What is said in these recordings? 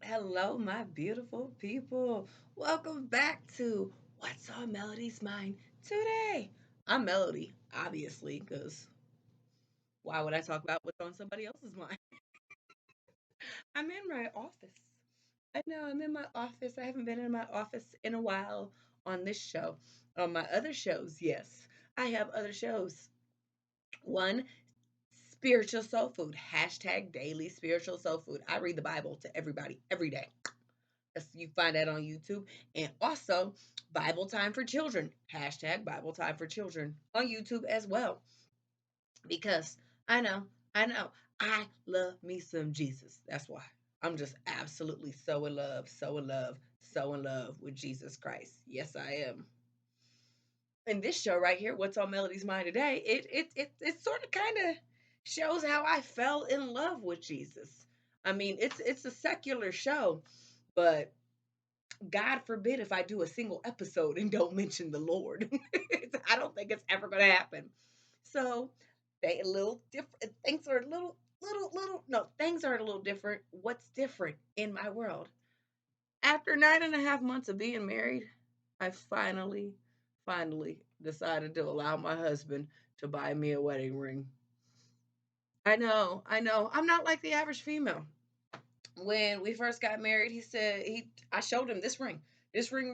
Hello, my beautiful people. Welcome back to What's on Melody's Mind today. I'm Melody, obviously, because why would I talk about what's on somebody else's mind? I'm in my office. I know I'm in my office. I haven't been in my office in a while on this show. On my other shows, yes, I have other shows. One, spiritual soul food, hashtag daily spiritual soul food. I read the Bible to everybody every day. You find that on YouTube. And also, Bible Time for Children, hashtag Bible Time for Children on YouTube as well. Because I know, I know, I love me some Jesus. That's why. I'm just absolutely so in love, so in love, so in love with Jesus Christ. Yes, I am. And this show right here, What's on Melody's Mind Today, it sort of kind of shows how I fell in love with Jesus. I mean, it's a secular show, but God forbid if I do a single episode and don't mention the Lord. I don't think it's ever going to happen. So they a little different. Things are a little. No, things are a little different. What's different in my world? After 9.5 months of being married, I finally decided to allow my husband to buy me a wedding ring. I know, I know. I'm not like the average female. When we first got married, he said I showed him this ring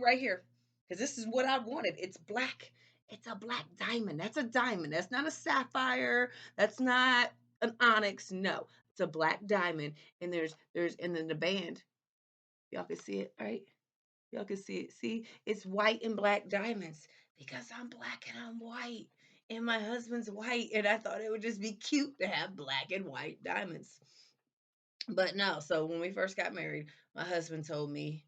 right here, because this is what I wanted. It's black. It's a black diamond. That's a diamond. That's not a sapphire. That's not an onyx. No, it's a black diamond. And there's and then the band. Y'all can see it, right? Y'all can see it. See, it's white and black diamonds because I'm black and I'm white. And my husband's white, and I thought it would just be cute to have black and white diamonds. But no, so when we first got married, my husband told me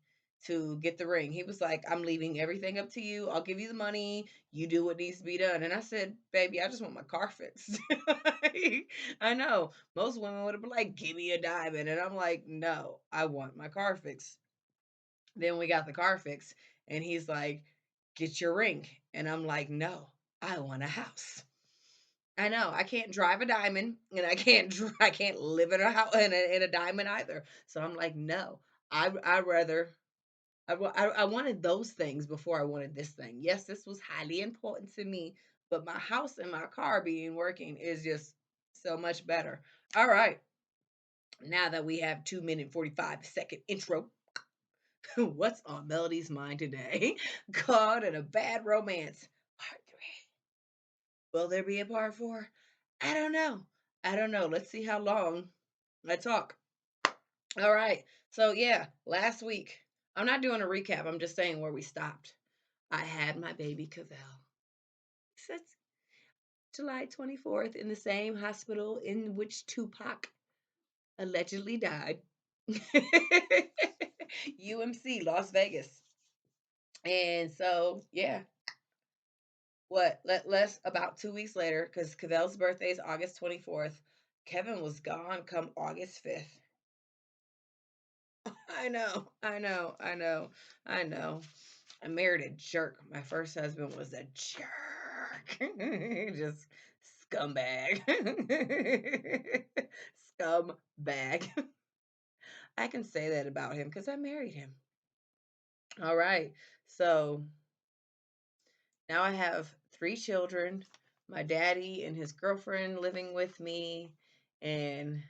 to get the ring. He was like, I'm leaving everything up to you. I'll give you the money. You do what needs to be done. And I said, baby, I just want my car fixed. I know most women would have been like, give me a diamond. And I'm like, no, I want my car fixed. Then we got the car fixed. And he's like, get your ring. And I'm like, no, I want a house. I know I can't drive a diamond, and I can't live in a house in a diamond either. So I'm like, no, I rather I wanted those things before I wanted this thing. Yes, this was highly important to me, but my house and my car being working is just so much better. All right, now that we have 2 minute 45 second intro, what's on Melody's mind today? Caught in a bad romance, part three. Will there be a part four? I don't know. I don't know. Let's see how long I talk. All right. So, yeah, last week, I'm not doing a recap. I'm just saying where we stopped. I had my baby Cavell. It's July 24th in the same hospital in which Tupac allegedly died. UMC, Las Vegas. And so, yeah, less about 2 weeks later, because Cavell's birthday is August 24th. Kevin was gone come August 5th. I know, I know, I know, I know. I married a jerk. My first husband was a jerk. Just scumbag. Scumbag. I can say that about him because I married him. All right. So now I have 3 children, my daddy and his girlfriend living with me, and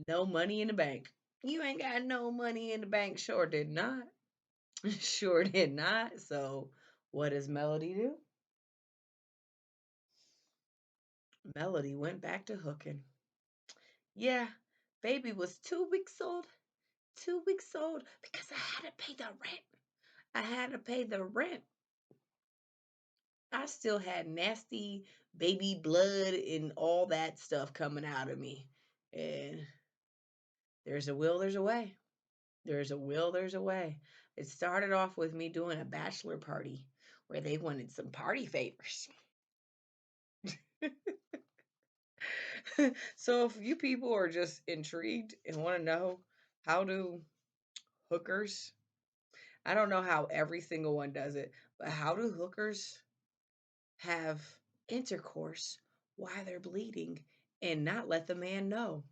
no money in the bank. You ain't got no money in the bank. Sure did not. Sure did not. So, what does Melody do? Melody went back to hooking. Yeah, baby was 2 weeks old. 2 weeks old because I had to pay the rent. I had to pay the rent. I still had nasty baby blood and all that stuff coming out of me. And there's a will, there's a way. There's a will, there's a way. It started off with me doing a bachelor party where they wanted some party favors. So if you people are just intrigued and want to know how do hookers, I don't know how every single one does it, but how do hookers have intercourse while they're bleeding and not let the man know?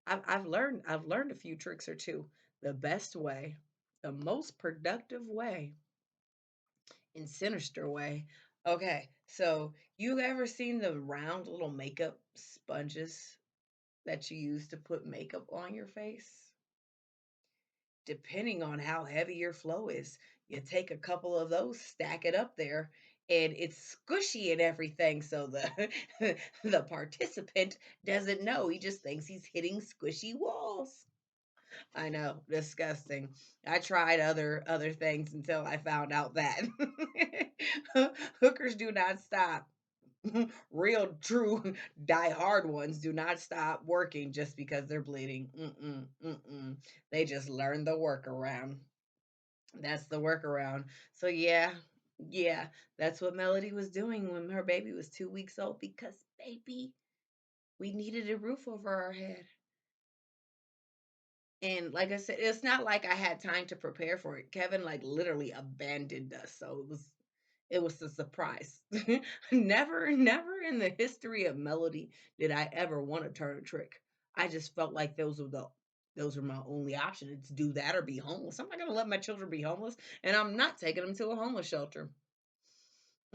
I've learned a few tricks or two. The best way, the most productive way, and sinister way. Okay, so you ever seen the round little makeup sponges that you use to put makeup on your face? Depending on how heavy your flow is, you take a couple of those, stack it up there, and it's squishy and everything. So the the participant doesn't know. He just thinks he's hitting squishy walls. I know, disgusting. I tried other things until I found out that hookers do not stop. Real, true, die hard ones do not stop working just because they're bleeding. Mm-mm, mm-mm. They just learn the workaround. That's the workaround. So yeah, yeah, that's what Melody was doing when her baby was 2 weeks old because baby, we needed a roof over our head. And like I said, it's not like I had time to prepare for it. Kevin like literally abandoned us. So it was a surprise. Never in the history of Melody did I ever want to turn a trick. I just felt like those were my only option. It's do that or be homeless. I'm not gonna let my children be homeless, and I'm not taking them to a homeless shelter.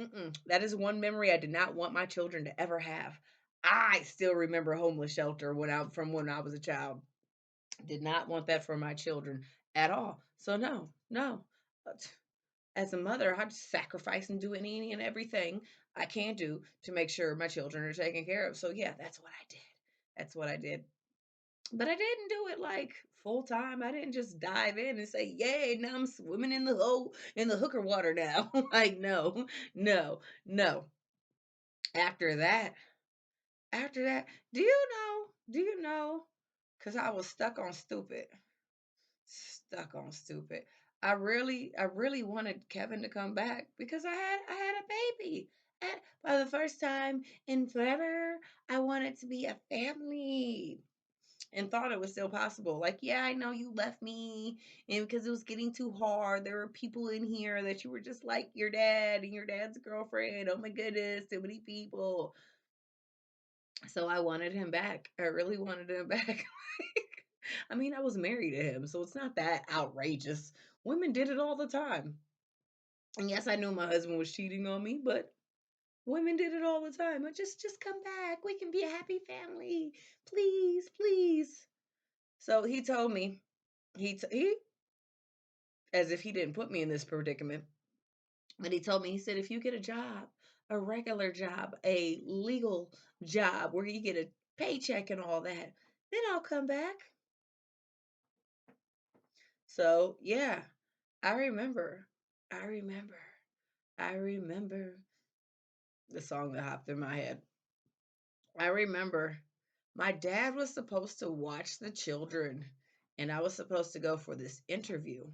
Mm-mm. That is one memory I did not want my children to ever have. I still remember homeless shelter when I was a child. Did not want that for my children at all. So no, no. As a mother, I'd sacrifice and do any and everything I can do to make sure my children are taken care of. So yeah, that's what I did. That's what I did. But I didn't do it like full time. I didn't just dive in and say, "Yay, now I'm swimming in the hole in the hooker water now." Like no, no, no. After that, after that, do you know? Because I was stuck on stupid. Stuck on stupid. I really wanted Kevin to come back because I had a baby. And for the first time in forever, I wanted to be a family and thought it was still possible. Like, yeah, I know you left me and because it was getting too hard. There were people in here that you were just like your dad and your dad's girlfriend. Oh my goodness, too many people. So I wanted him back. I really wanted him back. I mean, I was married to him, so it's not that outrageous. Women did it all the time. And yes, I knew my husband was cheating on me, but women did it all the time. Just come back. We can be a happy family. Please, please. So he told me, he as if he didn't put me in this predicament, but he told me, he said, if you get a job, a regular job, a legal job where you get a paycheck and all that, then I'll come back. So yeah, I remember. I remember. I remember the song that hopped in my head. I remember my dad was supposed to watch the children and I was supposed to go for this interview.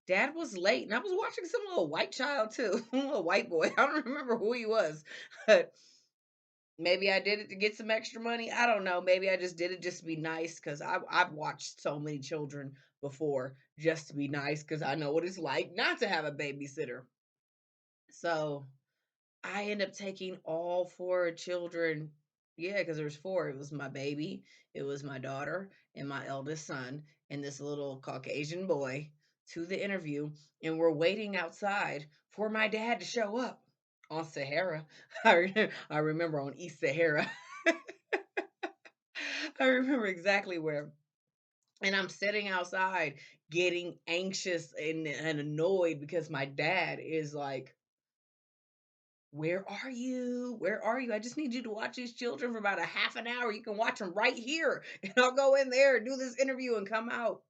Dad was late and I was watching some little white child too, a little white boy. I don't remember who he was. But maybe I did it to get some extra money. I don't know. Maybe I just did it just to be nice because I've watched so many children before just to be nice because I know what it's like not to have a babysitter. So I end up taking all four children. Yeah, because there's four. It was my baby, it was my daughter, and my eldest son, and this little Caucasian boy to the interview. And we're waiting outside for my dad to show up on Sahara. I remember on East Sahara. I remember exactly where. And I'm sitting outside getting anxious and annoyed because my dad is like, where are you? Where are you? I just need you to watch these children for about a half an hour. You can watch them right here. And I'll go in there and do this interview and come out.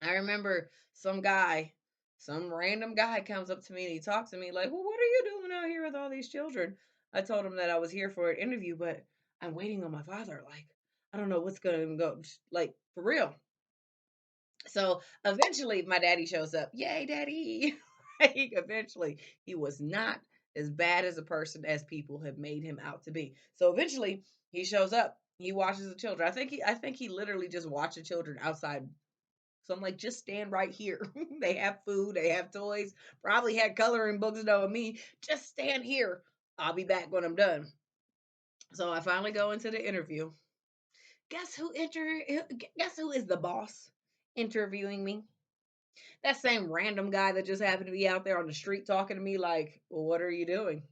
I remember some random guy comes up to me and he talks to me like, well, what are you doing out here with all these children? I told him that I was here for an interview, but I'm waiting on my father. Like, I don't know what's going to go. Like, for real. So eventually, my daddy shows up. Yay, daddy! Like, eventually, he was not as bad as a person as people have made him out to be. So eventually, he shows up. He watches the children. I think he literally just watched the children outside. So I'm like, just stand right here. They have food, they have toys, probably had coloring books knowing me. Just stand here. I'll be back when I'm done. So I finally go into the interview. Guess who guess who is the boss interviewing me? That same random guy that just happened to be out there on the street talking to me like, well, what are you doing?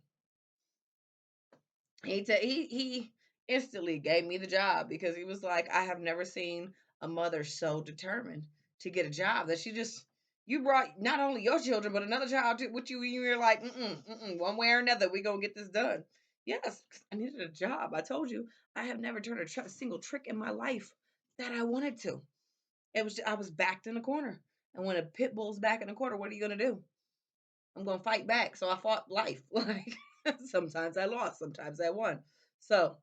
He instantly gave me the job because he was like, I have never seen a mother so determined to get a job that she just you brought not only your children but another child with you. And you're like, one way or another, we gonna get this done. Yes, 'cause I needed a job. I told you I have never turned a single trick in my life that I wanted to. I was backed in the corner, and when a pit bull's back in the corner, what are you gonna do? I'm gonna fight back. So I fought life. Like sometimes I lost, sometimes I won. So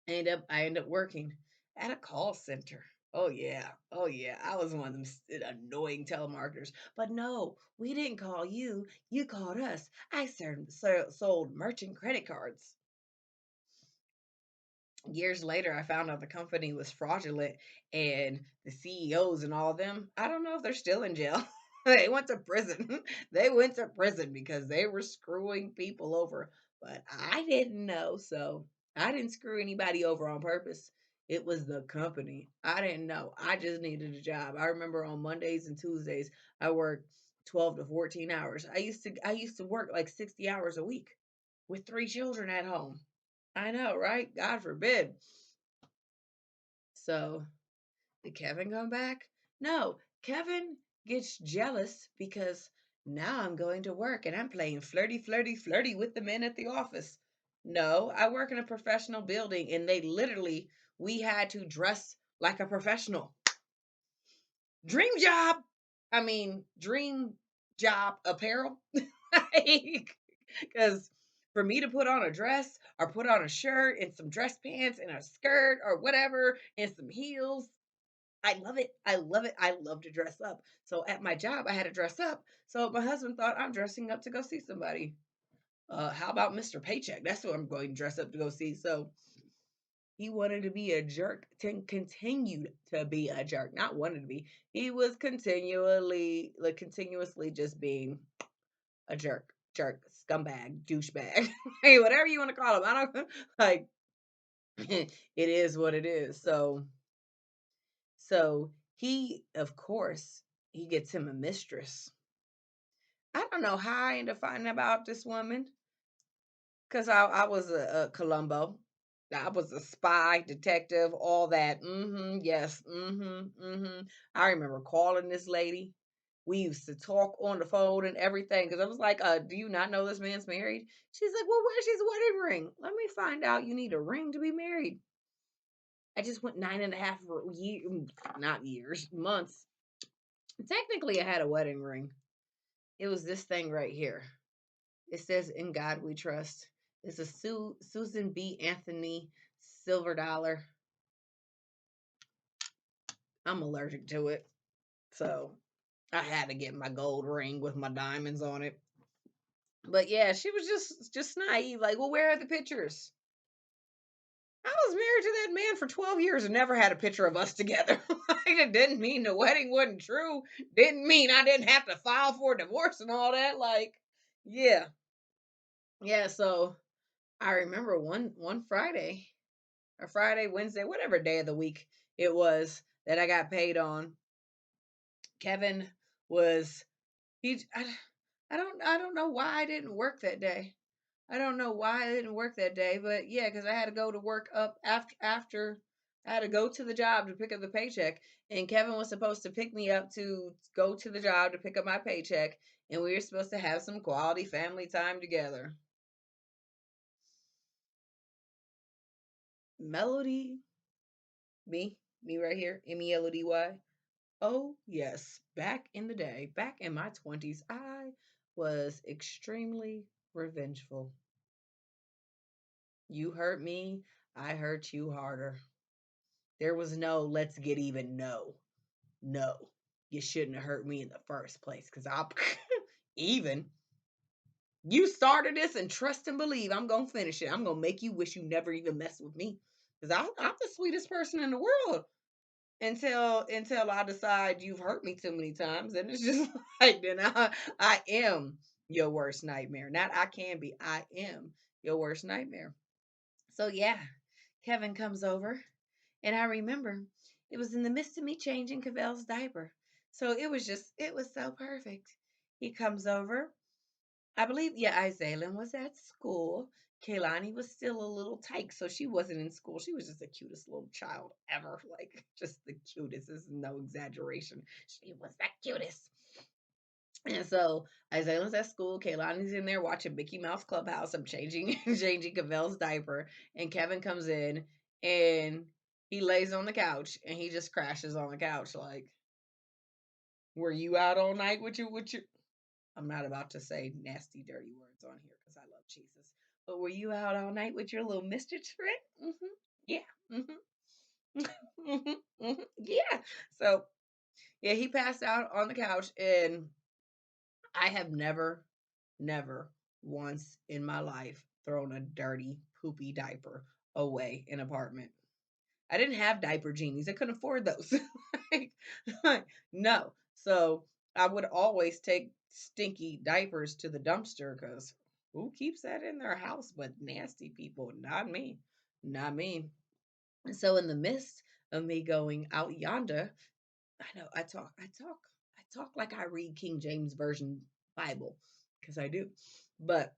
I end up working at a call center. Oh yeah. Oh yeah. I was one of them annoying telemarketers. But no, we didn't call you. You called us. Sold merchant credit cards. Years later, I found out the company was fraudulent and the CEOs and all of them, I don't know if they're still in jail. They went to prison. They went to prison because they were screwing people over. But I didn't know. So I didn't screw anybody over on purpose. It was the company. I didn't know. I just needed a job. I remember on Mondays and Tuesdays, I worked 12 to 14 hours. I used to work like 60 hours a week with three children at home. I know, right? God forbid. So, did Kevin come back? No, Kevin gets jealous because now I'm going to work and I'm playing flirty, flirty, flirty with the men at the office. No, I work in a professional building and we had to dress like a professional. Dream job. I mean, dream job apparel. Because for me to put on a dress or put on a shirt and some dress pants and a skirt or whatever and some heels, I love it. I love it. I love to dress up. So at my job, I had to dress up. So my husband thought I'm dressing up to go see somebody. How about Mr. Paycheck? That's what I'm going to dress up to go see. So he wanted to be a jerk, continued to be a jerk, not wanted to be. He was continuously just being a jerk, scumbag, douchebag, hey, whatever you want to call him. I don't like. It is what it is. So he, of course, he gets him a mistress. I don't know how I ended up finding about this woman because I was a Columbo. I was a spy, detective, all that. Yes. I remember calling this lady. We used to talk on the phone and everything because I was like, do you not know this man's married? She's like, well, where's his wedding ring? Let me find out you need a ring to be married. I just went 9.5 years, not years, months. Technically, I had a wedding ring. It was this thing right here. It says "In God We Trust." It's a Susan B. Anthony silver dollar. I'm allergic to it, so I had to get my gold ring with my diamonds on it. But yeah, she was just naive. Like, well, where are the pictures? I was married to that man for 12 years and never had a picture of us together. Like, it didn't mean the wedding wasn't true. Didn't mean I didn't have to file for a divorce and all that. Like, yeah. Yeah, so I remember one Friday, or Friday, Wednesday, whatever day of the week it was that I got paid on. Kevin was he I don't know why I didn't work that day. I don't know why I didn't work that day, but yeah, because I had to go to work up after I had to go to the job to pick up the paycheck, and Kevin was supposed to pick me up to go to the job to pick up my paycheck, and we were supposed to have some quality family time together. Melody, me right here, Melody. Oh yes, back in the day, back in my 20s, I was extremely revengeful. You hurt me, I hurt you harder. There was no let's get even. No, no. You shouldn't have hurt me in the first place because I'll even. You started this and trust and believe I'm going to finish it. I'm going to make you wish you never even messed with me because I'm the sweetest person in the world until I decide you've hurt me too many times. And it's just like, then I am your worst nightmare. Not I can be, I am your worst nightmare. So yeah, Kevin comes over And I remember it was in the midst of me changing Cavell's diaper. So it was so perfect. He comes over. I believe, yeah, Isaiah was at school. Kaylani was still a little tyke, so she wasn't in school. She was just the cutest little child ever. Like, just the cutest. This is no exaggeration. She was the cutest. And so Isaiah's at school. Kaylani's in there watching Mickey Mouse Clubhouse. I'm changing changing Cavell's diaper. And Kevin comes in and he lays on the couch and he just crashes on the couch like, were you out all night with your I'm not about to say nasty, dirty words on here because I love Jesus. But were you out all night with your little mistress friend? Yeah. Yeah. So, yeah, he passed out on the couch, and I have never once in my life thrown a dirty, poopy diaper away in an apartment. I didn't have diaper genies. I couldn't afford those. like, no. So I would always take stinky diapers to the dumpster because who keeps that in their house but nasty people? Not me. Not me. And so in the midst of me going out yonder, I know I talk like I read King James Version Bible because I do. But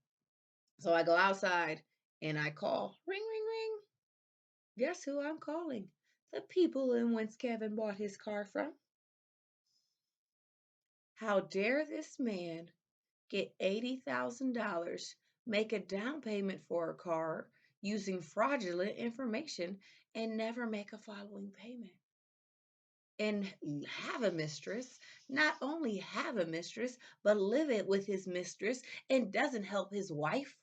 so I go outside and I call, ring, ring, ring. Guess who I'm calling? The people in whence Kevin bought his car from. How dare this man get $80,000, make a down payment for a car using fraudulent information, and never make a following payment? And have a mistress, not only have a mistress, but live it with his mistress and doesn't help his wife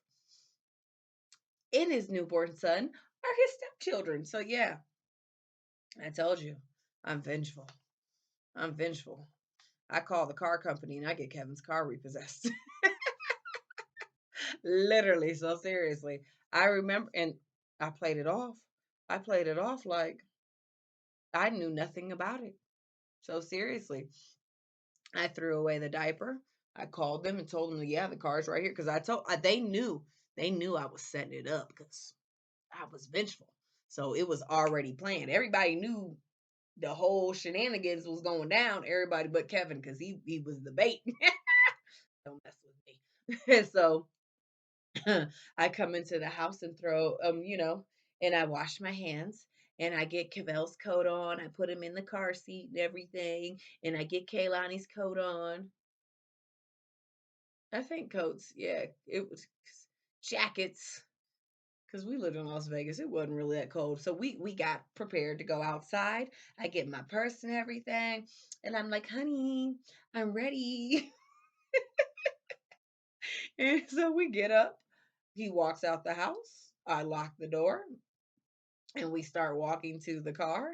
and his newborn son or his stepchildren. So, yeah, I told you, I'm vengeful. I'm vengeful. I call the car company and I get Kevin's car repossessed. Literally, so seriously. I remember, and I played it off. I played it off like I knew nothing about it. So seriously, I threw away the diaper. I called them and told them, yeah, the car's right here. Because they knew I was setting it up because I was vengeful. So it was already planned. Everybody knew the whole shenanigans was going down. Everybody but Kevin because he was the bait. Don't mess with me. So I come into the house and throw, and I wash my hands and I get Cavell's coat on. I put him in the car seat and everything. And I get Kaylani's coat on. I think coats, yeah, it was jackets because we lived in Las Vegas. It wasn't really that cold. So we got prepared to go outside. I get my purse and everything. And I'm like, honey, I'm ready. And so we get up. He walks out the house. I lock the door and we start walking to the car.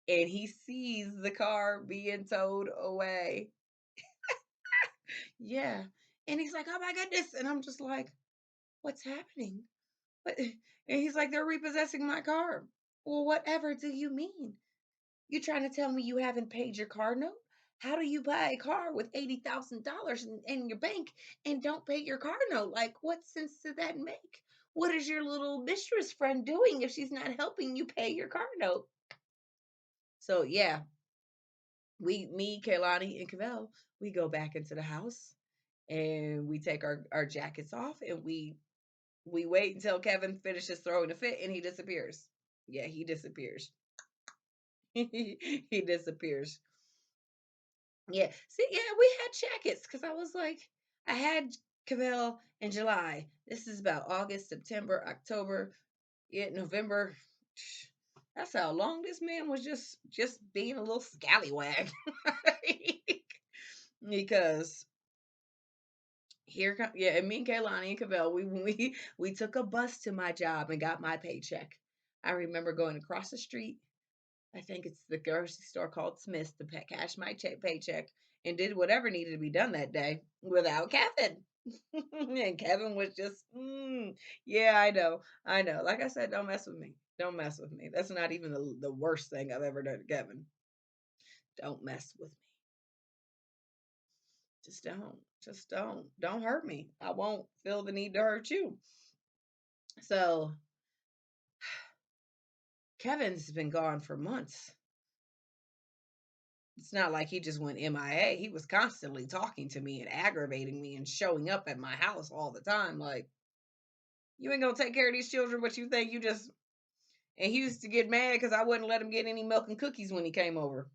And he sees the car being towed away. Yeah. And he's like, oh my goodness. And I'm just like, what's happening? But and he's like, they're repossessing my car. Well, whatever do you mean? You trying to tell me you haven't paid your car note? How do you buy a car with $80,000 in your bank and don't pay your car note? Like, what sense did that make? What is your little mistress friend doing if she's not helping you pay your car note? So yeah, me, Kaylani, and Cavell, we go back into the house and we take our jackets off and we wait until Kevin finishes throwing a fit and he disappears. Yeah, he disappears. He disappears. Yeah. See, yeah, we had jackets because I was like, I had Cavell in July. This is about August, September, October, yeah, November. That's how long this man was just being a little scallywag. Because here come yeah, and me and Kaylani and Cavell, we took a bus to my job and got my paycheck. I remember going across the street. I think it's the grocery store called Smith's to cash my paycheck and did whatever needed to be done that day without Kevin. And Kevin was just, yeah, I know. Like I said, don't mess with me. Don't mess with me. That's not even the worst thing I've ever done to Kevin. Don't mess with me. Just don't. Just don't. Don't hurt me. I won't feel the need to hurt you. So Kevin's been gone for months. It's not like he just went MIA. He was constantly talking to me and aggravating me and showing up at my house all the time. Like, you ain't gonna take care of these children, but you think you just. And he used to get mad because I wouldn't let him get any milk and cookies when he came over.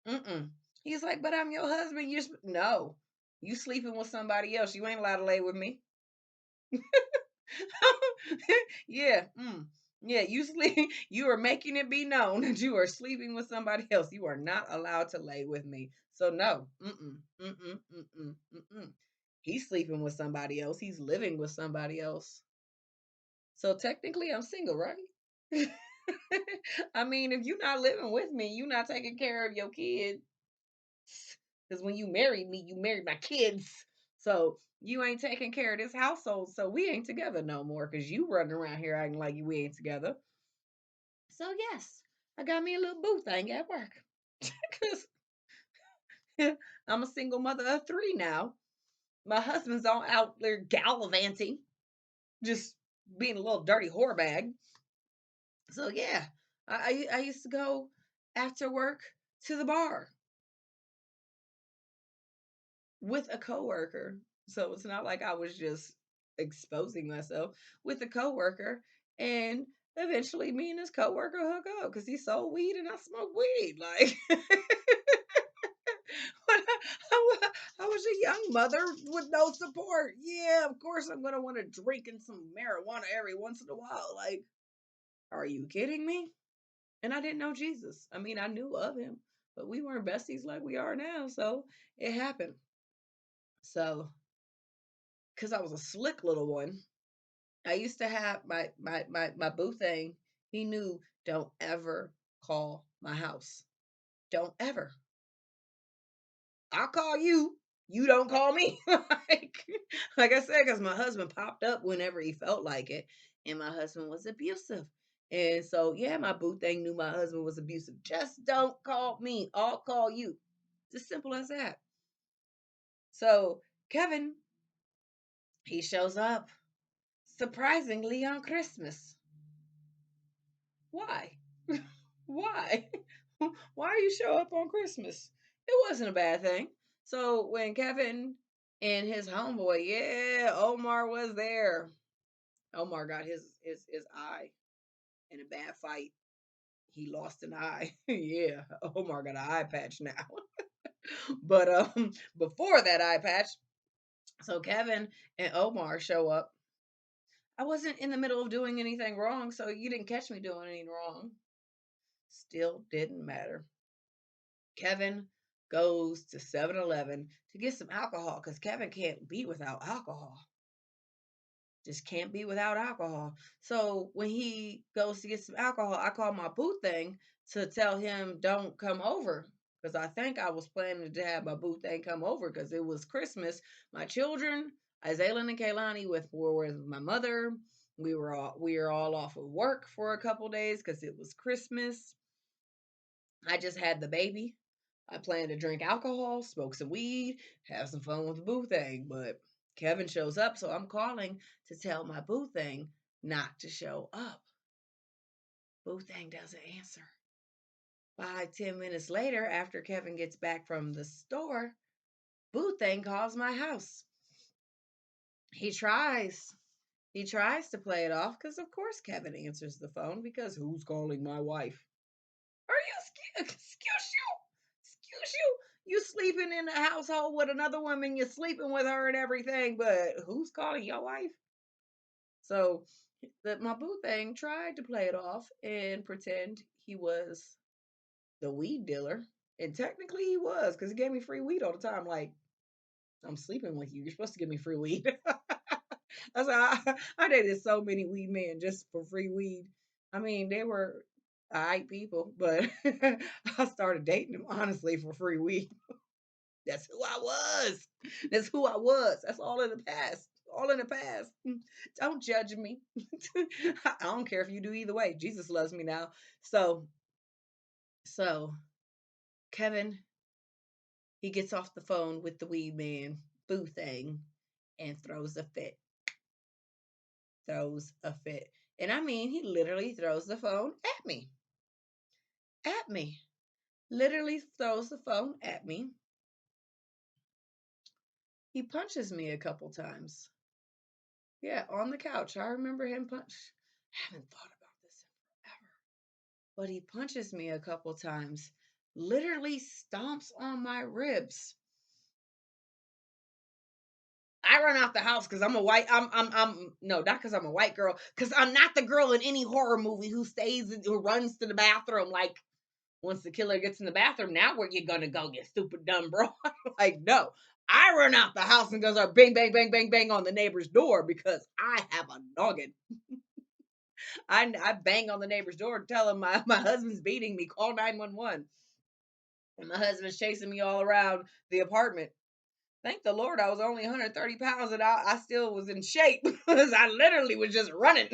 Mm-mm. He's like, but I'm your husband. No, you sleeping with somebody else. You ain't allowed to lay with me. Yeah. Yeah, you sleep. You are making it be known that you are sleeping with somebody else. You are not allowed to lay with me. So no. Mm-mm. Mm-mm. Mm-mm. Mm-mm. He's sleeping with somebody else. He's living with somebody else. So technically, I'm single, right? I mean, if you're not living with me, you're not taking care of your kids. Because when you married me, you married my kids. So you ain't taking care of this household. So we ain't together no more because you running around here acting like we ain't together. So yes, I got me a little boo thing at work. Because I'm a single mother of three now. My husband's all out there gallivanting, just being a little dirty whore bag. So yeah, I used to go after work to the bar with a coworker. So it's not like I was just exposing myself with a coworker. And eventually, me and this coworker hook up because he sold weed and I smoke weed. Like, I was a young mother with no support. Yeah, of course I'm gonna want to drink in some marijuana every once in a while. Like, are you kidding me? And I didn't know Jesus. I mean, I knew of him, but we weren't besties like we are now. So it happened. So, because I was a slick little one, I used to have my boo thing. He knew, don't ever call my house. Don't ever. I'll call you. You don't call me. like I said, because my husband popped up whenever he felt like it, and my husband was abusive. And so, yeah, my boo thing knew my husband was abusive. Just don't call me. I'll call you. It's as simple as that. So, Kevin, he shows up surprisingly on Christmas. Why? Why? Why you show up on Christmas? It wasn't a bad thing. So when Kevin and his homeboy, yeah, Omar was there. Omar got his eye in a bad fight. He lost an eye. Yeah, Omar got an eye patch now. But before that eye patch, so Kevin and Omar show up. I wasn't in the middle of doing anything wrong, so you didn't catch me doing anything wrong. Still didn't matter. Kevin goes to 7-Eleven to get some alcohol because Kevin can't be without alcohol. Just can't be without alcohol. So when he goes to get some alcohol, I call my boo thing to tell him don't come over because I think I was planning to have my boo thing come over because it was Christmas. My children, Isaiah and Kaylani, were with my mother. We were all off of work for a couple days because it was Christmas. I just had the baby. I plan to drink alcohol, smoke some weed, have some fun with the boo thing. But Kevin shows up, so I'm calling to tell my boo thing not to show up. Boo thing doesn't answer. 5, 10 minutes later, after Kevin gets back from the store, boo thing calls my house. He tries. He tries to play it off because, of course, Kevin answers the phone because who's calling my wife? Are you excuse you? Excuse you? You sleeping in a household with another woman, you're sleeping with her and everything, but who's calling your wife? So my boo thing tried to play it off and pretend he was the weed dealer. And technically he was, because he gave me free weed all the time. Like, I'm sleeping with you. You're supposed to give me free weed. That's how I dated so many weed men just for free weed. I mean, they were alright people, but I started dating them honestly for free weed. That's who I was. That's who I was. That's all in the past. All in the past. Don't judge me. I don't care if you do either way. Jesus loves me now. So, so Kevin, he gets off the phone with the weed man, boo thing, and throws a fit. Throws a fit. And I mean, he literally throws the phone at me. At me. Literally throws the phone at me. He punches me a couple times. Yeah, on the couch. I remember him punch. I haven't thought about this in forever. But he punches me a couple times. Literally stomps on my ribs. I run out the house because I'm a white. I'm no, not because I'm a white girl. Because I'm not the girl in any horror movie who runs to the bathroom like once the killer gets in the bathroom. Now where you gonna go, get stupid dumb bro? Like no, I run out the house and goes bang bang bang bang bang on the neighbor's door because I have a noggin. I bang on the neighbor's door and tell him my husband's beating me. Call 911. And my husband's chasing me all around the apartment. Thank the Lord I was only 130 pounds and I still was in shape because I literally was just running.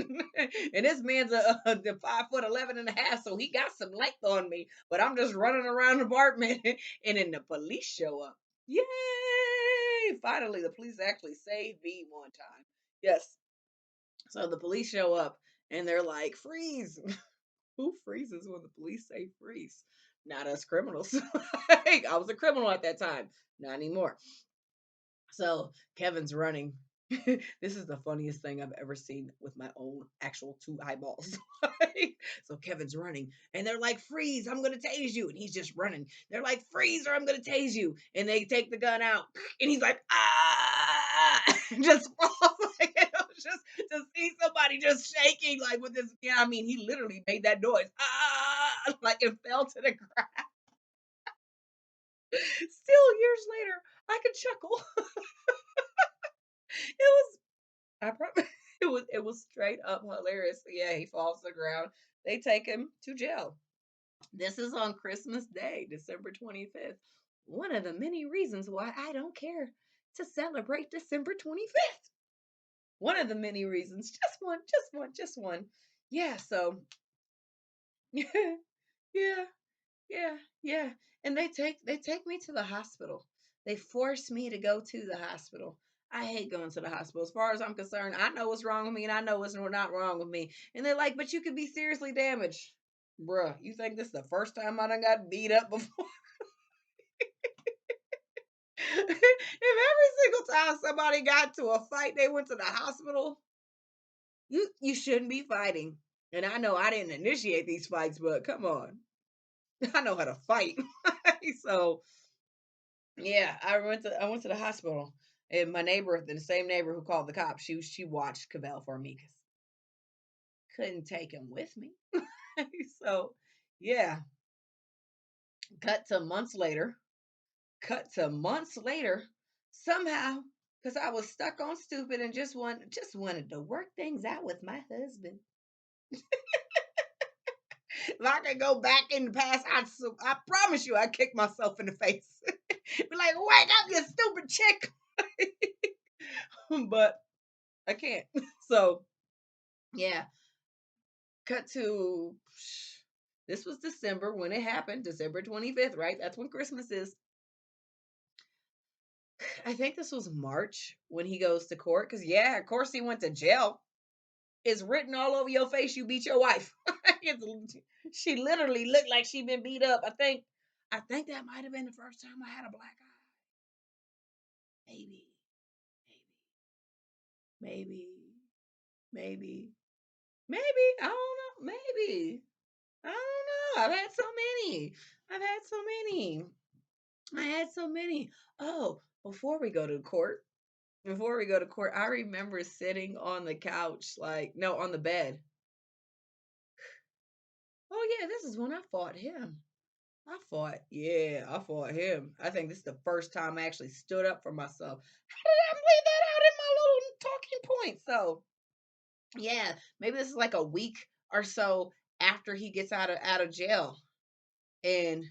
And this man's a 5'11" and a half, so he got some length on me. But I'm just running around the apartment and then the police show up. Yay! Finally, the police actually saved me one time. Yes. So the police show up and they're like, freeze. Who freezes when the police say freeze? Not us criminals. I was a criminal at that time. Not anymore. So Kevin's running. This is the funniest thing I've ever seen with my own actual two eyeballs. So Kevin's running and they're like, freeze, I'm going to tase you. And he's just running. They're like, freeze or I'm going to tase you. And they take the gun out and he's like, ah, just falls. Like, just to see somebody just shaking like with this. Yeah, I mean, he literally made that noise. Ah, like it fell to the ground. Still years later, I could chuckle. It was I promise it was straight up hilarious. Yeah, he falls to the ground. They take him to jail. This is on Christmas Day, December 25th. One of the many reasons why I don't care to celebrate December 25th. One of the many reasons. Just one, just one, just one. Yeah, so yeah, yeah, yeah, yeah. And they take me to the hospital. They force me to go to the hospital. I hate going to the hospital. As far as I'm concerned, I know what's wrong with me and I know what's not wrong with me. And they're like, but you could be seriously damaged. Bruh, you think this is the first time I done got beat up before? If every single time somebody got to a fight, they went to the hospital, you shouldn't be fighting. And I know I didn't initiate these fights, but come on. I know how to fight. So yeah, I went to the hospital, and my neighbor, the same neighbor who called the cops, she watched Cavell for me because couldn't take him with me. So yeah, cut to months later. Cut to months later. Somehow, because I was stuck on stupid and just wanted to work things out with my husband. If I could go back in the past, I promise you, I'd kick myself in the face. Be like, wake up, you stupid chick. But I can't. So yeah, cut to this was December when it happened, December 25th, right? That's when Christmas is. I think this was March when he goes to court. Because, yeah, of course, he went to jail. It's written all over your face. You beat your wife. She literally looked like she'd been beat up. I think that might have been the first time I had a black eye. Maybe, maybe, maybe, maybe. I don't know. Maybe. I don't know. I've had so many. I've had so many. I had so many. Oh, before we go to court, I remember sitting on the couch, like, no, on the bed. Oh, yeah, this is when I fought him. I fought him. I think this is the first time I actually stood up for myself. How did I leave that out in my little talking point? So, yeah, maybe this is like a week or so after he gets out of jail. And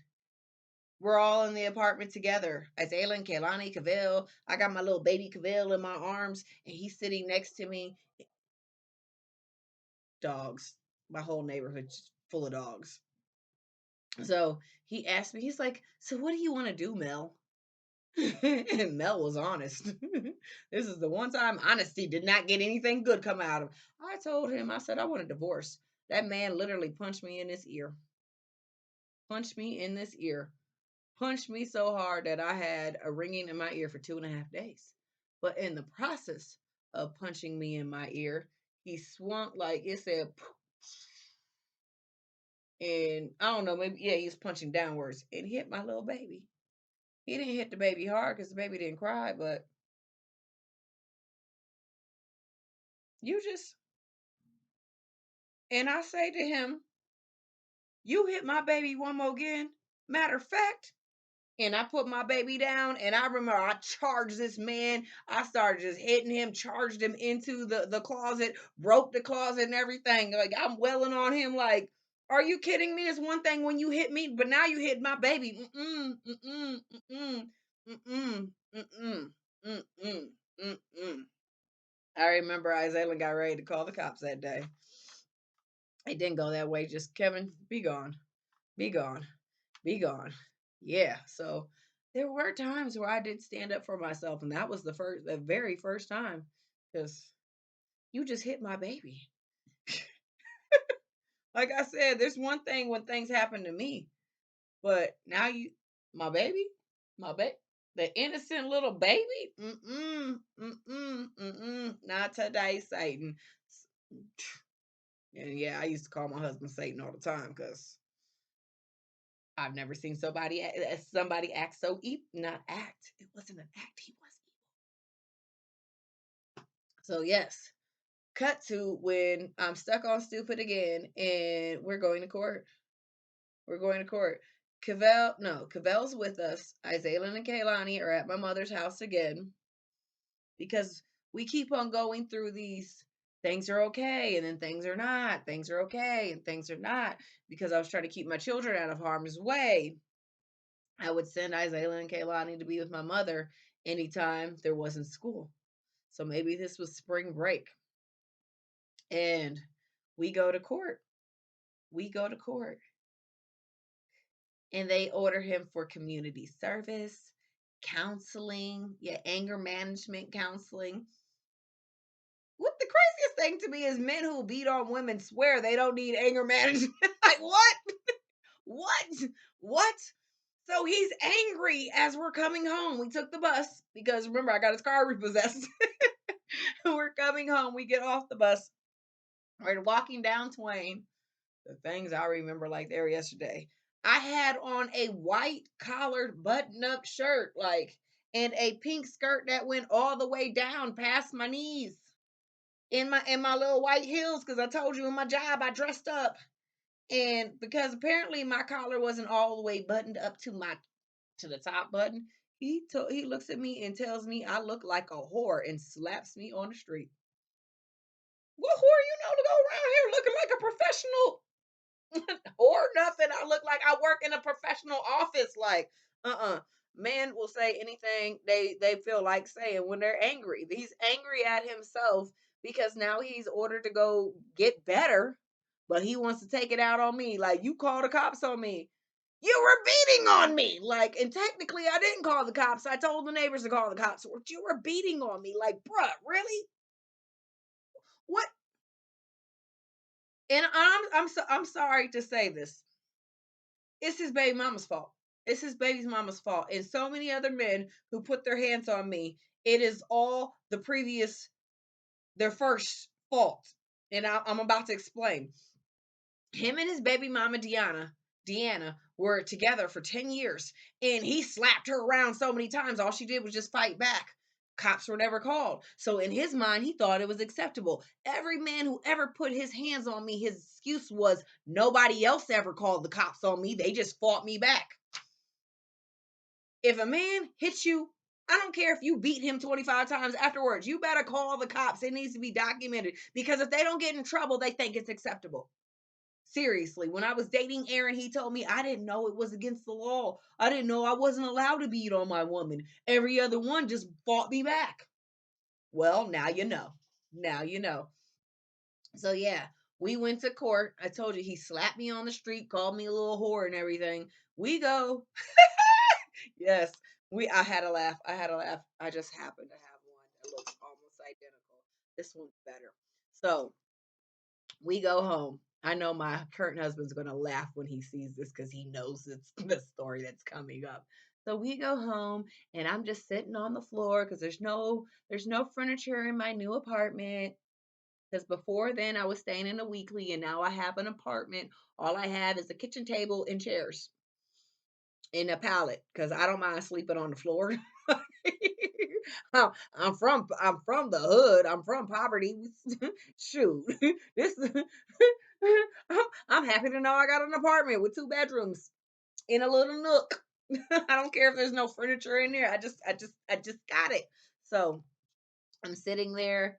we're all in the apartment together. As Aylin, Kaylani, Cavell. I got my little baby Cavell in my arms, and he's sitting next to me. Dogs. My whole neighborhood's full of dogs. So he asked me, he's like, so what do you want to do, Mel? And Mel was honest. This is the one time honesty did not get anything good come out of. I told him, I said, I want a divorce. That man literally punched me in this ear. Punched me in this ear. Punched me so hard that I had a ringing in my ear for 2.5 days. But in the process of punching me in my ear, he swung like it said, and I don't know, maybe yeah, he was punching downwards and hit my little baby. He didn't hit the baby hard because the baby didn't cry, but you just and I say to him, you hit my baby one more again. Matter of fact, and I put my baby down, and I remember I charged this man. I started just hitting him, charged him into the closet, broke the closet and everything. Like I'm welling on him. Like, are you kidding me? It's one thing when you hit me, but now you hit my baby. Mm-mm, mm-mm, mm-mm, mm-mm, mm-mm, mm-mm, mm-mm. I remember Isaiah got ready to call the cops that day. It didn't go that way. Just Kevin, be gone, be gone, be gone. Yeah. So there were times where I did stand up for myself, and that was the very first time, because you just hit my baby. Like I said, there's one thing when things happen to me, but now my baby, my baby, the innocent little baby. Mm-mm, mm-mm, mm-mm. Not today, Satan. And yeah, I used to call my husband Satan all the time because I've never seen somebody act so evil. Not act. It wasn't an act. He was evil. So yes, cut to when I'm stuck on stupid again, and we're going to court. We're going to court. Cavel's with us. Isaiah and Kaylani are at my mother's house again because we keep on going through these. Things are okay, and then things are not. Things are okay, and things are not. Because I was trying to keep my children out of harm's way, I would send Isaiah and Kaylani to be with my mother anytime there wasn't school. So maybe this was spring break. And we go to court. We go to court. And they order him for community service, counseling, yeah, anger management counseling. What the craziest thing to me is men who beat on women swear they don't need anger management. Like, what? What? What? So he's angry as we're coming home. We took the bus because remember, I got his car repossessed. We're coming home. We get off the bus. We're walking down Twain. The things I remember like they were yesterday. I had on a white collared button up shirt, like, and a pink skirt that went all the way down past my knees in my little white heels because I told you in my job I dressed up. And because apparently my collar wasn't all the way buttoned up to the top button, he looks at me and tells me I look like a whore and slaps me on the street. What whore you know to go around here looking like a professional or nothing? I look like I work in a professional office. Like, men will say anything they feel like saying when they're angry. He's angry at himself because now he's ordered to go get better, but he wants to take it out on me. Like, you call the cops on me. You were beating on me. Like, and technically I didn't call the cops. I told the neighbors to call the cops. You were beating on me. Like, bruh, really? What? And I'm sorry to say this. It's his baby mama's fault. It's his baby's mama's fault. And so many other men who put their hands on me, it is all their first fault. And I'm about to explain. Him and his baby mama, Deanna, were together for 10 years. And he slapped her around so many times. All she did was just fight back. Cops were never called. So in his mind, he thought it was acceptable. Every man who ever put his hands on me, his excuse was nobody else ever called the cops on me. They just fought me back. If a man hits you, I don't care if you beat him 25 times afterwards, you better call the cops. It needs to be documented because if they don't get in trouble, they think it's acceptable. Seriously, when I was dating Aaron, he told me I didn't know it was against the law. I didn't know I wasn't allowed to beat on my woman. Every other one just fought me back. Well, now you know. Now you know. So yeah, we went to court. I told you he slapped me on the street, called me a little whore and everything. We go. Yes. I had a laugh. I had a laugh. I just happened to have one that looks almost identical. This one's better. So we go home. I know my current husband's gonna laugh when he sees this because he knows it's the story that's coming up. So we go home and I'm just sitting on the floor because there's no furniture in my new apartment. Because before then I was staying in a weekly and now I have an apartment. All I have is a kitchen table and chairs in a pallet because I don't mind sleeping on the floor. I'm from the hood. I'm from poverty. Shoot, this I'm happy to know I got an apartment with 2 bedrooms in a little nook. I don't care if there's no furniture in there. I just got it. So I'm sitting there,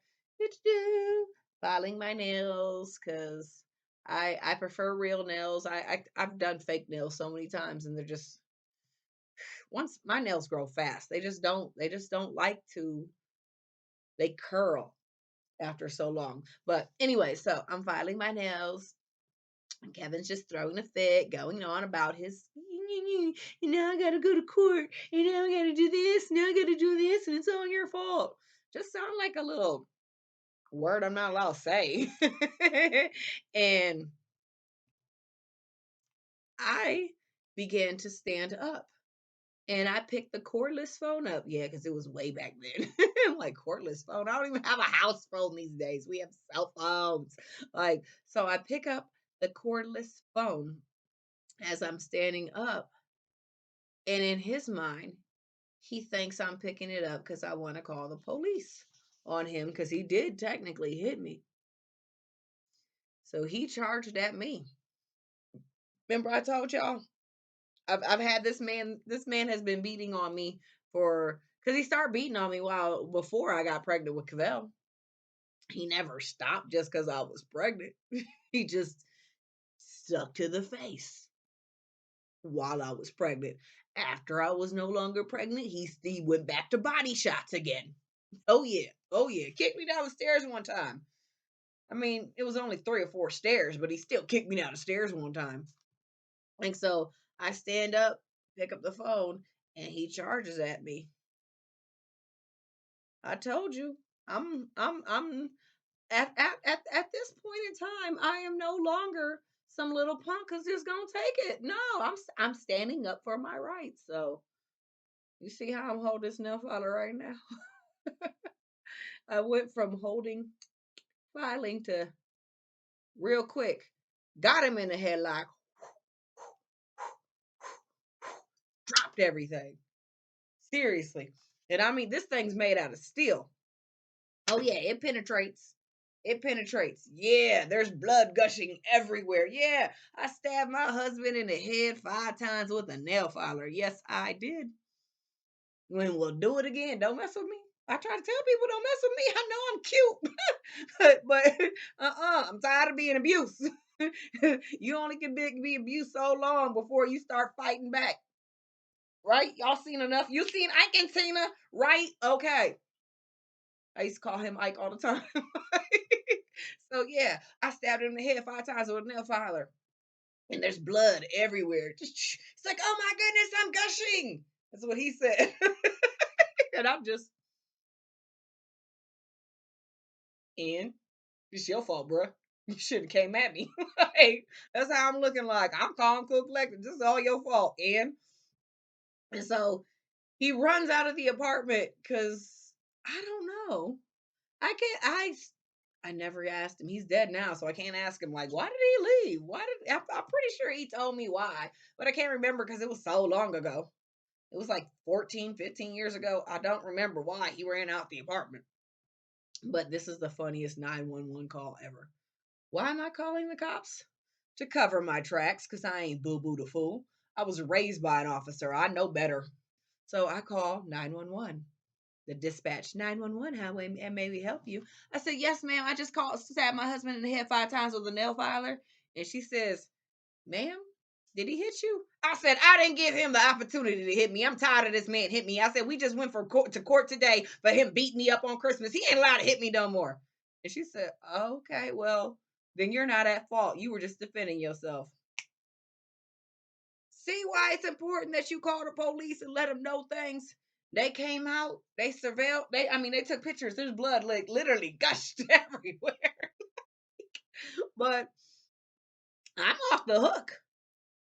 filing my nails because I prefer real nails. I've done fake nails so many times, and they're just once my nails grow fast, they just don't like to they curl after so long. But anyway, so I'm filing my nails. And Kevin's just throwing a fit, going on about his, I gotta go to court, I gotta do this, now I gotta do this, and it's all your fault. Just sound like a little word I'm not allowed to say. And I began to stand up. And I picked the cordless phone up. Yeah, because it was way back then. I'm like, cordless phone? I don't even have a house phone these days. We have cell phones. Like, so I pick up the cordless phone as I'm standing up. And in his mind, he thinks I'm picking it up because I want to call the police on him because he did technically hit me. So he charged at me. Remember I told y'all I've had this man has been beating on me for because he started beating on me while before I got pregnant with Cavell. He never stopped just because I was pregnant. He just stuck to the face while I was pregnant. After I was no longer pregnant, he went back to body shots again. Oh yeah. Oh yeah. Kicked me down the stairs one time. I mean, it was only 3 or 4 stairs, but he still kicked me down the stairs one time. And so I stand up, pick up the phone, and he charges at me. I told you, I'm at this point in time, I am no longer some little punk who's just gonna take it. No, I'm standing up for my rights. So you see how I'm holding this nail filer right now. I went from holding filing to real quick, got him in the headlock, dropped everything. Seriously, and I mean this thing's made out of steel. Oh yeah, it penetrates. It penetrates. Yeah, there's blood gushing everywhere. Yeah, I stabbed my husband in the head 5 times with a nail filer. Yes, I did. When we'll do it again. Don't mess with me. I try to tell people don't mess with me. I know I'm cute, but I'm tired of being abused. You only can be abused so long before you start fighting back, right? Y'all seen enough. You seen Ike and Tina, right? Okay. I used to call him Ike all the time. So yeah, I stabbed him in the head 5 times with a nail filer, and there's blood everywhere. It's like, oh my goodness, I'm gushing. That's what he said, and I'm just in. It's your fault, bro. You should have came at me. Like, that's how I'm looking like. I'm calm, cool, collected. This is all your fault, and so he runs out of the apartment because I don't know. I can't. I never asked him. He's dead now, so I can't ask him. Like, why did he leave? Why did I'm pretty sure he told me why, but I can't remember because it was so long ago. It was like 14, 15 years ago. I don't remember why he ran out the apartment. But this is the funniest 911 call ever. Why am I calling the cops? To cover my tracks, because I ain't boo boo the fool. I was raised by an officer. I know better. So I call 911. The dispatch 911, how may we help you? I said, yes, ma'am. I just called, stabbed my husband in the head 5 times with a nail filer. And she says, ma'am, did he hit you? I said, I didn't give him the opportunity to hit me. I'm tired of this man hit me. I said, we just went to court today for him beating me up on Christmas. He ain't allowed to hit me no more. And she said, okay, well, then you're not at fault. You were just defending yourself. See why it's important that you call the police and let them know things. They came out, they surveilled, they took pictures. There's blood like literally gushed everywhere. But I'm off the hook.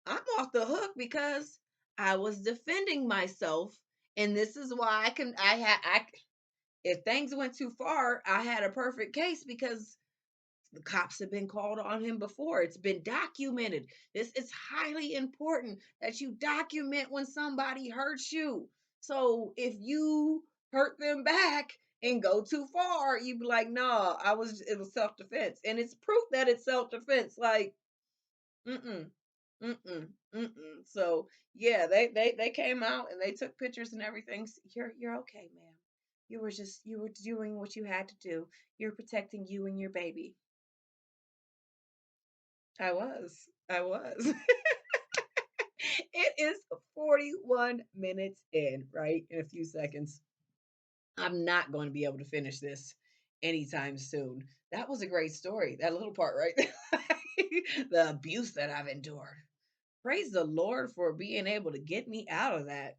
I'm off the hook because I was defending myself. And this is why if things went too far, I had a perfect case because the cops have been called on him before. It's been documented. This is highly important that you document when somebody hurts you. So if you hurt them back and go too far, you be like, "No, it was self defense," and it's proof that it's self defense. Like, mm-mm, mm-mm, mm-mm. So yeah, they came out and they took pictures and everything. You're okay, ma'am. You were doing what you had to do. You're protecting you and your baby. I was. I was. It is 41 minutes in, right? In a few seconds. I'm not going to be able to finish this anytime soon. That was a great story. That little part right there. The abuse that I've endured. Praise the Lord for being able to get me out of that.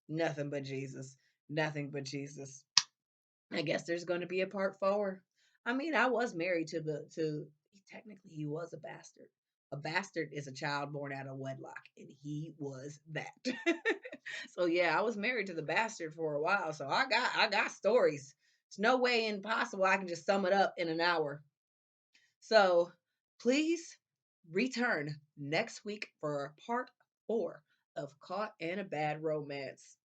Nothing but Jesus. Nothing but Jesus. I guess there's going to be a part four. I mean, I was married to technically he was a bastard. A bastard is a child born out of wedlock, and he was that. So yeah, I was married to the bastard for a while. So I got stories. There's no way impossible I can just sum it up in an hour. So please return next week for part four of Caught in a Bad Romance.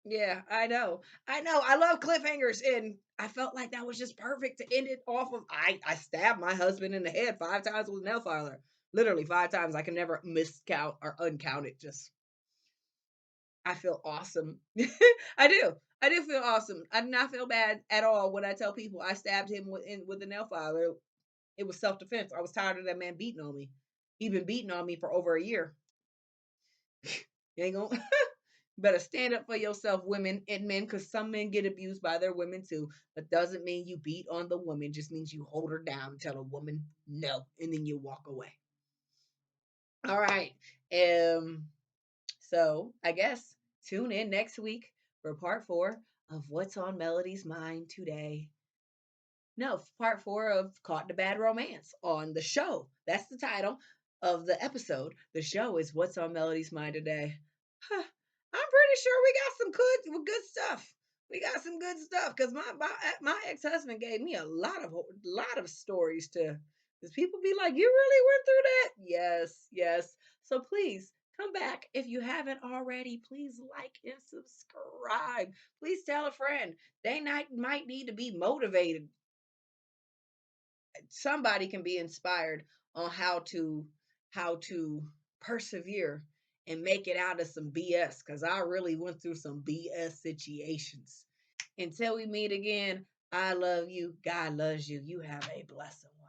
Yeah, I know. I know. I love cliffhangers, and I felt like that was just perfect to end it off of. I stabbed my husband in the head 5 times with a nail filer. Literally 5 times. I can never miscount or uncount it. Just I feel awesome. I do. I do feel awesome. I do not feel bad at all when I tell people I stabbed him with a nail filer. It was self defense. I was tired of that man beating on me. He'd been beating on me for over a year. You ain't gonna better stand up for yourself, women and men, because some men get abused by their women too. But doesn't mean you beat on the woman. Just means you hold her down and tell a woman no, and then you walk away. All right. Um. So I guess tune in next week for part four of What's on Melody's Mind today. No, part four of Caught in a Bad Romance on the show. That's the title of the episode. The show is What's on Melody's Mind today. Huh, I'm pretty sure we got some good stuff. We got some good stuff because my ex husband gave me a lot of stories to. Because people be like, you really went through that? Yes, yes. So please come back if you haven't already. Please like and subscribe. Please tell a friend. They might need to be motivated. Somebody can be inspired on how to persevere and make it out of some BS because I really went through some BS situations. Until we meet again, I love you. God loves you. You have a blessed one.